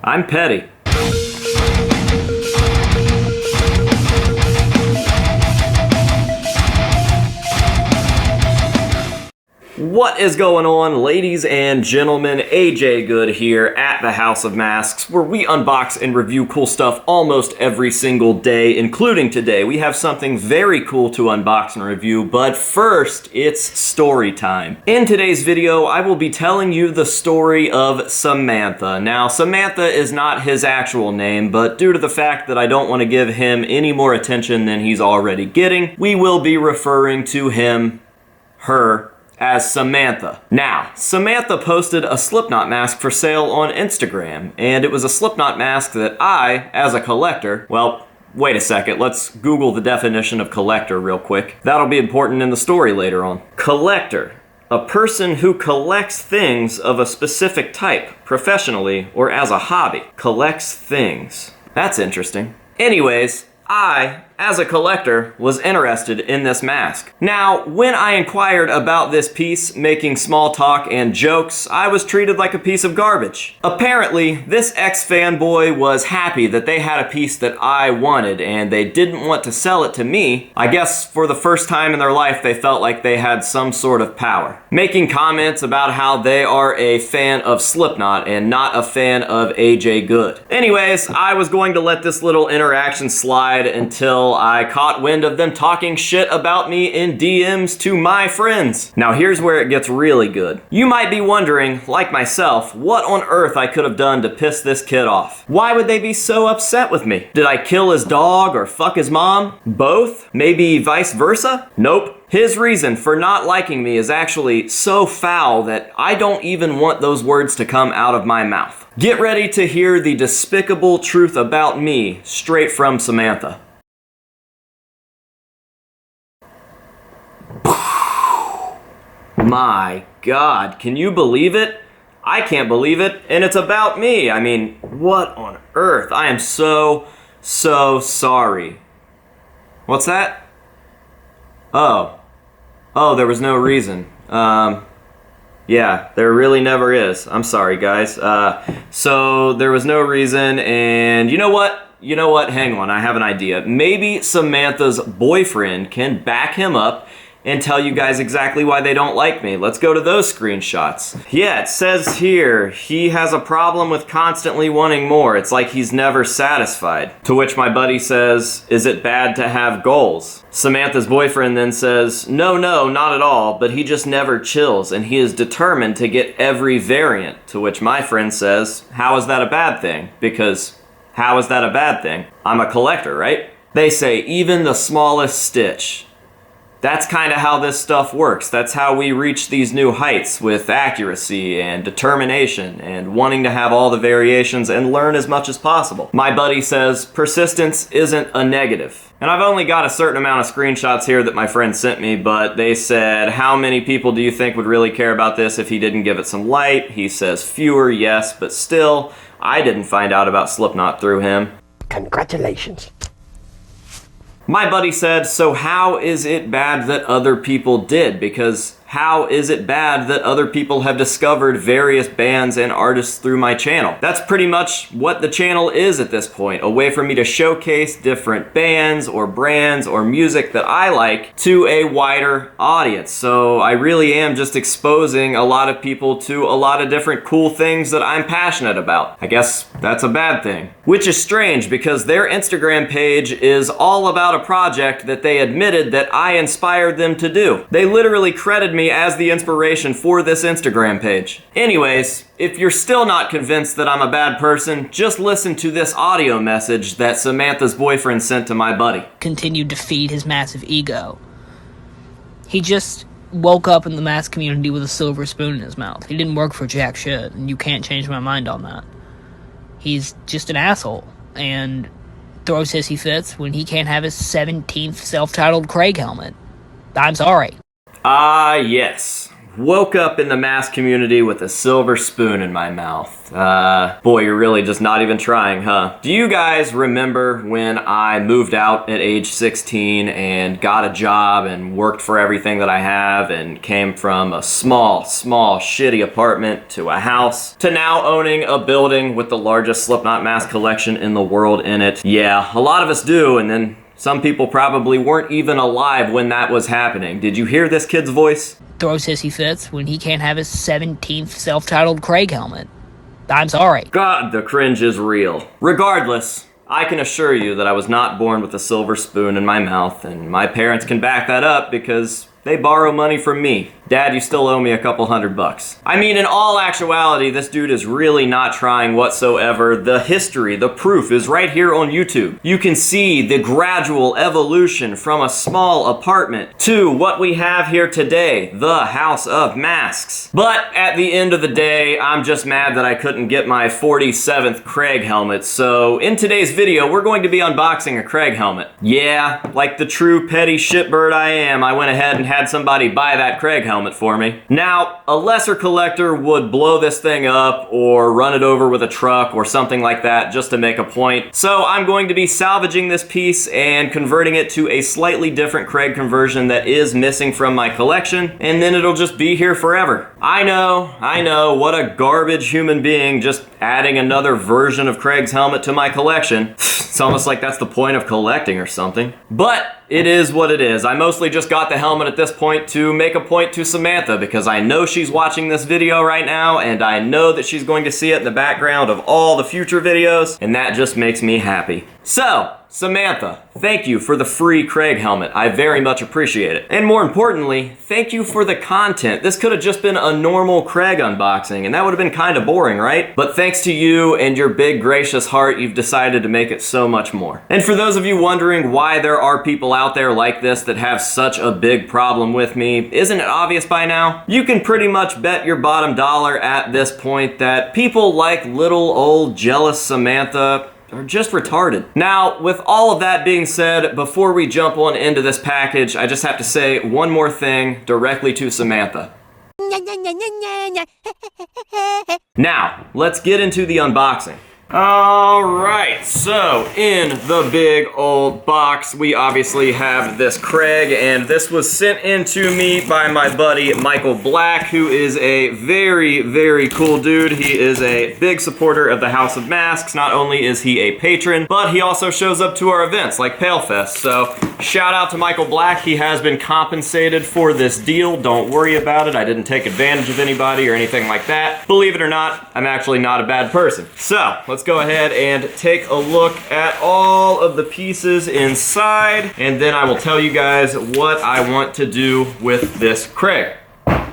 I'm petty. What is going on, ladies and gentlemen? AJ Good here at the House of Masks, where we unbox and review cool stuff almost every single day, including today. We have something very cool to unbox and review, but first, it's story time. In today's video, I will be telling you the story of Samantha. Now, Samantha is not his actual name, but due to the fact that I don't want to give him any more attention than he's already getting, we will be referring to him, her, as Samantha. Now, Samantha posted a Slipknot mask for sale on Instagram, and it was a Slipknot mask that I, as a collector, well, wait a second, let's Google the definition of collector real quick. That'll be important in the story later on. Collector, a person who collects things of a specific type, professionally or as a hobby. Collects things. That's interesting. Anyways, I, as a collector, was interested in this mask. Now, when I inquired about this piece, making small talk and jokes, I was treated like a piece of garbage. Apparently, this ex-fanboy was happy that they had a piece that I wanted, and they didn't want to sell it to me. I guess for the first time in their life, they felt like they had some sort of power. Making comments about how they are a fan of Slipknot and not a fan of AJ Good. Anyways, I was going to let this little interaction slide until I caught wind of them talking shit about me in DMs to my friends. Now here's where it gets really good. You might be wondering, like myself, what on earth I could have done to piss this kid off. Why would they be so upset with me? Did I kill his dog or fuck his mom? Both? Maybe vice versa? Nope. His reason for not liking me is actually so foul that I don't even want those words to come out of my mouth. Get ready to hear the despicable truth about me straight from Samantha. My God, can you believe it? I can't believe it, and it's about me. I mean, what on earth? I am so sorry. What's that? Oh, there was no reason. Yeah, there really never is. I'm sorry, guys. So there was no reason, and you know what? Hang on, I have an idea. Maybe Samantha's boyfriend can back him up and tell you guys exactly why they don't like me. Let's go to those screenshots. Yeah, it says here, he has a problem with constantly wanting more. It's like he's never satisfied. To which my buddy says, is it bad to have goals? Samantha's boyfriend then says, no, not at all, but he just never chills, and he is determined to get every variant. To which my friend says, how is that a bad thing? Because how is that a bad thing? I'm a collector, right? They say, even the smallest stitch. That's kind of how this stuff works. That's how we reach these new heights with accuracy and determination and wanting to have all the variations and learn as much as possible. My buddy says persistence isn't a negative. And I've only got a certain amount of screenshots here that my friend sent me, but they said, how many people do you think would really care about this if he didn't give it some light? He says fewer, yes, but still, I didn't find out about Slipknot through him. Congratulations. My buddy said, so how is it bad that other people did? Because how is it bad that other people have discovered various bands and artists through my channel? That's pretty much what the channel is at this point, a way for me to showcase different bands or brands or music that I like to a wider audience. So I really am just exposing a lot of people to a lot of different cool things that I'm passionate about. I guess that's a bad thing. Which is strange because their Instagram page is all about a project that they admitted that I inspired them to do. They literally credited me as the inspiration for this Instagram page. Anyways, if you're still not convinced that I'm a bad person, just listen to this audio message that Samantha's boyfriend sent to my buddy. Continued to feed his massive ego. He just woke up in the mask community with a silver spoon in his mouth. He didn't work for jack shit, and you can't change my mind on that. He's just an asshole, and throws hissy fits when he can't have his 17th self-titled Craig helmet. I'm sorry. Ah, yes. woke up in the mask community with a silver spoon in my mouth. Boy, you're really just not even trying, huh? Do you guys remember when I moved out at age 16 and got a job and worked for everything that I have and came from a small, shitty apartment to a house to now owning a building with the largest Slipknot mask collection in the world in it? Yeah, a lot of us do, and then some people probably weren't even alive when that was happening. Did you hear this kid's voice? Throws hissy fits when he can't have his 17th self-titled Craig helmet. I'm sorry. God, the cringe is real. Regardless, I can assure you that I was not born with a silver spoon in my mouth, and my parents can back that up because they borrow money from me. Dad, you still owe me a couple $100. I mean, in all actuality, this dude is really not trying whatsoever. The history, the proof is right here on YouTube. You can see the gradual evolution from a small apartment to what we have here today, the House of Masks. But at the end of the day, I'm just mad that I couldn't get my 47th Craig helmet. So in today's video, we're going to be unboxing a Craig helmet. Yeah, like the true petty shitbird I am, I went ahead and had somebody buy that Craig helmet for me. Now, a lesser collector would blow this thing up or run it over with a truck or something like that just to make a point. So I'm going to be salvaging this piece and converting it to a slightly different Craig conversion that is missing from my collection, and then it'll just be here forever. I know, what a garbage human being just adding another version of Craig's helmet to my collection. It's almost like that's the point of collecting or something. But it is what it is. I mostly just got the helmet at this point to make a point to Samantha because I know she's watching this video right now and I know that she's going to see it in the background of all the future videos, and that just makes me happy. So, Samantha, thank you for the free Craig helmet. I very much appreciate it. And more importantly, thank you for the content. This could have just been a normal Craig unboxing, and that would have been kind of boring, right? But thanks to you and your big gracious heart, you've decided to make it so much more. And for those of you wondering why there are people out there like this that have such a big problem with me, isn't it obvious by now? You can pretty much bet your bottom dollar at this point that people like little old jealous Samantha are just retarded. Now, with all of that being said, before we jump on into this package, I just have to say one more thing directly to Samantha. Now, let's get into the unboxing. Alright, so in the big old box, we obviously have this Craig, and this was sent in to me by my buddy Michael Black, who is a very cool dude. He is a big supporter of the House of Masks. Not only is he a patron, but he also shows up to our events like PaleFest. So shout out to Michael Black. He has been compensated for this deal. Don't worry about it. I didn't take advantage of anybody or anything like that. Believe it or not, I'm actually not a bad person. So let's go ahead and take a look at all of the pieces inside, and then I will tell you guys what I want to do with this Craig.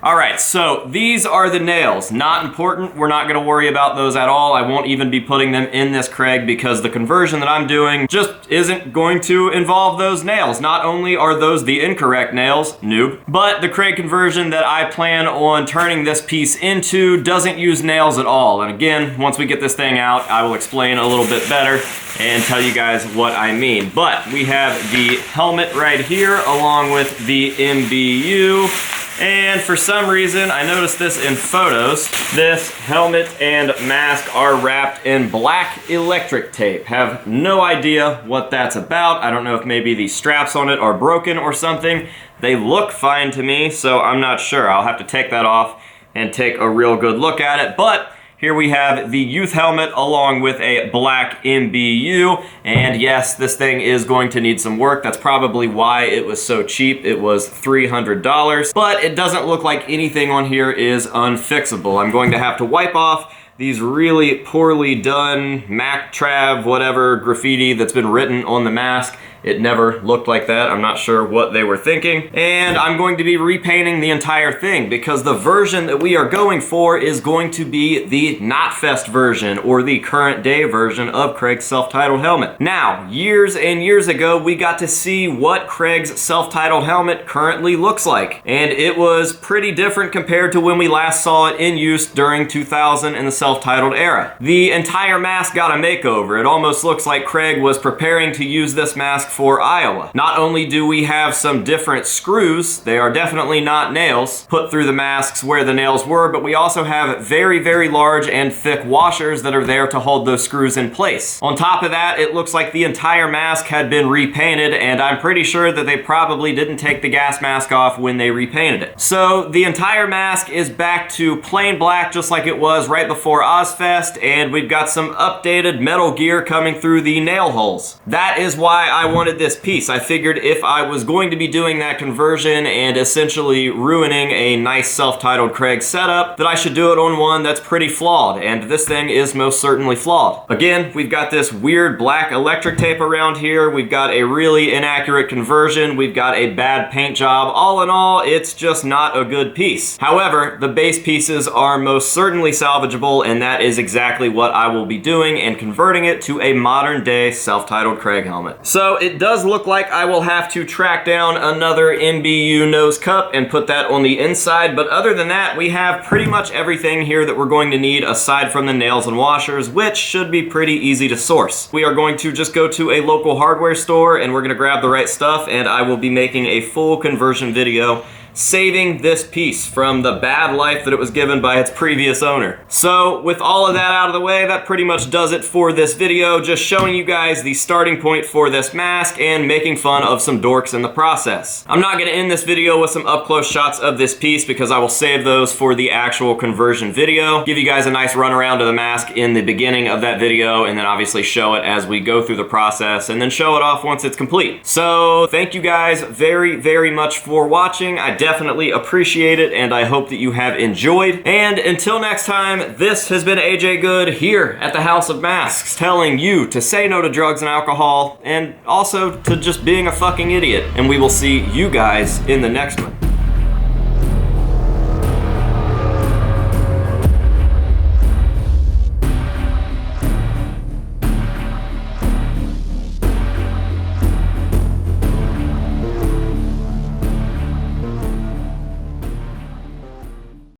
Alright, so these are the nails. Not important. We're not going to worry about those at all. I won't even be putting them in this Craig because the conversion that I'm doing just isn't going to involve those nails. Not only are those the incorrect nails, noob, but the Craig conversion that I plan on turning this piece into doesn't use nails at all. And again, once we get this thing out, I will explain a little bit better and tell you guys what I mean. But we have the helmet right here along with the MBU. And for some reason, I noticed this in photos, this helmet and mask are wrapped in black electric tape. Have no idea what that's about. I don't know if maybe the straps on it are broken or something. They look fine to me, so I'm not sure. I'll have to take that off and take a real good look at it. But here we have the youth helmet along with a black MBU, and yes, this thing is going to need some work. That's probably why it was so cheap. It was $300, but it doesn't look like anything on here is unfixable. I'm going to have to wipe off these really poorly done Mac Trav whatever graffiti that's been written on the mask. It never looked like that. I'm not sure what they were thinking. And I'm going to be repainting the entire thing because the version that we are going for is going to be the Knotfest version, or the current day version of Craig's self-titled helmet. Now, years and years ago, we got to see what Craig's self-titled helmet currently looks like. And it was pretty different compared to when we last saw it in use during 2000 in the self-titled era. The entire mask got a makeover. It almost looks like Craig was preparing to use this mask mask for Iowa. Not only do we have some different screws, they are definitely not nails, put through the masks where the nails were, but we also have very, very large and thick washers that are there to hold those screws in place. On top of that, it looks like the entire mask had been repainted, and I'm pretty sure that they probably didn't take the gas mask off when they repainted it. So the entire mask is back to plain black, just like it was right before Ozfest, and we've got some updated metal gear coming through the nail holes. That is why I wanted this piece. I figured if I was going to be doing that conversion and essentially ruining a nice self-titled Craig setup, that I should do it on one that's pretty flawed, and this thing is most certainly flawed. Again, we've got this weird black electric tape around here, we've got a really inaccurate conversion, we've got a bad paint job. All in all, it's just not a good piece. However, the base pieces are most certainly salvageable, and that is exactly what I will be doing and converting it to a modern day self-titled Craig helmet. So it does look like I will have to track down another MBU nose cup and put that on the inside, but other than that, we have pretty much everything here that we're going to need aside from the nails and washers, which should be pretty easy to source. We are going to just go to a local hardware store and we're going to grab the right stuff, and I will be making a full conversion video saving this piece from the bad life that it was given by its previous owner. So with all of that out of the way, that pretty much does it for this video, just showing you guys the starting point for this mask and making fun of some dorks in the process. I'm not going to end this video with some up-close shots of this piece because I will save those for the actual conversion video, give you guys a nice run around of the mask in the beginning of that video, and then obviously show it as we go through the process, and then show it off once it's complete. So thank you guys very, very much for watching. I definitely appreciate it, and I hope that you have enjoyed. And until next time, this has been AJ Good here at the House of Masks, telling you to say no to drugs and alcohol, and also to just being a fucking idiot. And we will see you guys in the next one.